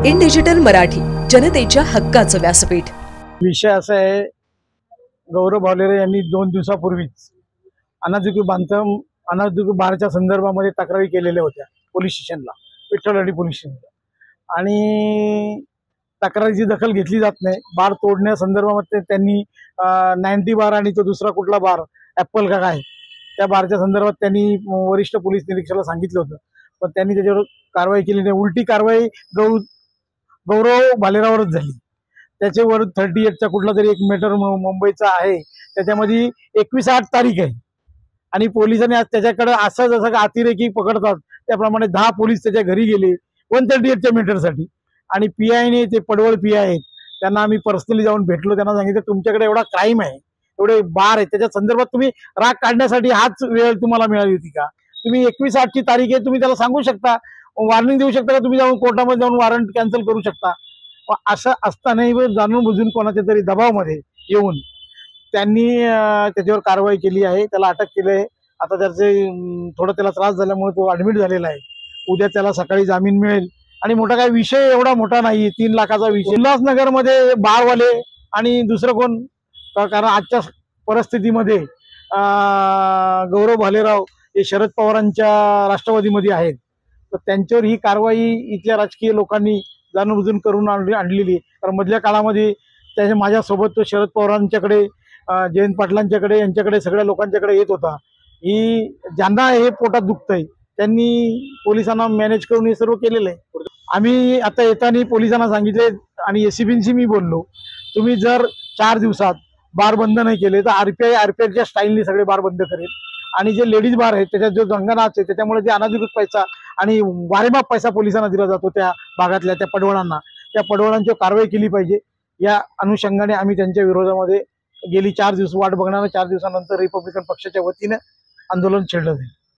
In digital Marathi, जनतेच्या हक्काचं व्यासपीठ। विषय असा आहे, गौरव भालेराव यांनी 2 दिवसापूर्वीच अनाधिकृत बारच्या संदर्भामध्ये तक्रारी केलेल्या होत्या पोलीस स्टेशनला, विठ्ठलवाडी पोलीस स्टेशनला। आणि तक्रारीची दखल घेतली जात नाही। बार तोडण्यासंदर्भामध्ये त्यांनी 90 बार आणि तो दुसरा कुठला बार ॲपल का काय, त्या बारच्या संदर्भात त्यांनी वरिष्ठ पोलीस निरीक्षकाला सांगितलं होतं, पण त्यांनी त्याच्यावर कारवाई केली नाही। उलटी कारवाई गौरव भालेरावरच झाली। त्याच्यावर 38चा कुठला तरी एक मॅटर मुंबईचा आहे, त्याच्यामध्ये 21/8 तारीख आहे आणि पोलिसांनी आज त्याच्याकडे असं जसं का अतिरेकी पकडतात त्याप्रमाणे 10 पोलीस त्याच्या घरी गेले 138च्या मॅटरसाठी। आणि PIने, ते पडवळ PI आहेत, त्यांना आम्ही पर्सनली जाऊन भेटलो। त्यांना सांगितलं तुमच्याकडे एवढा क्राईम आहे, एवढे बार आहे, त्याच्या संदर्भात तुम्ही राग काढण्यासाठी हाच वेळ तुम्हाला मिळाली होती का? तुम्ही 21/8ची तारीख आहे, तुम्ही त्याला सांगू शकता, वॉर्निंग देऊ शकता का? तुम्ही जाऊन कोर्टामध्ये जाऊन वॉरंट कॅन्सल करू शकता। असं असतानाही जाणून बुजून कोणाच्या तरी दबावामध्ये येऊन त्यांनी त्याच्यावर कारवाई केली आहे, त्याला अटक केली आहे। आता त्याचे थोडं त्याला त्रास झाल्यामुळे तो ॲडमिट झालेला आहे। उद्या त्याला सकाळी जामीन मिळेल आणि मोठा काय विषय एवढा मोठा नाही, 3 लाखाचा विषय। उल्हासनगरमध्ये बारवाले आणि दुसरं कोण, कारण आजच्या परिस्थितीमध्ये गौरव भालेराव हे शरद पवारांच्या राष्ट्रवादीमध्ये आहेत, तर त्यांच्यावर ही कारवाई इथल्या राजकीय लोकांनी जाणूनबुजून करून आणलेली। कारण मधल्या काळामध्ये त्याच्या माझ्यासोबत तो शरद पवारांच्याकडे, जयंत पाटलांच्याकडे, यांच्याकडे सगळ्या लोकांच्याकडे येत होता। ही ज्यांना हे पोटात दुखतंय त्यांनी पोलिसांना मॅनेज करून हे सर्व केलेलं आहे। आम्ही आता येताना पोलिसांना सांगितले आणि एसीबींशी मी बोललो, तुम्ही जर 4 दिवसात बार बंद नाही केले तर आरपीआयच्या स्टाईलने सगळे बार बंद करेल। आणि जे लेडीज बार आहेत त्याच्यात जो गंगानाच आहे, त्याच्यामुळे जे अनाधिकृत पैसा आणि वारेमाप पैसा पोलिसांना दिला जातो त्या भागातल्या त्या पडवळांना, त्या पडवळांची कारवाई केली पाहिजे। या अनुषंगाने आम्ही त्यांच्या विरोधामध्ये गेली 4 दिवस वाट बघणार। 4 दिवसानंतर रिपब्लिकन पक्षाच्या वतीने आंदोलन छेडलं जाईल।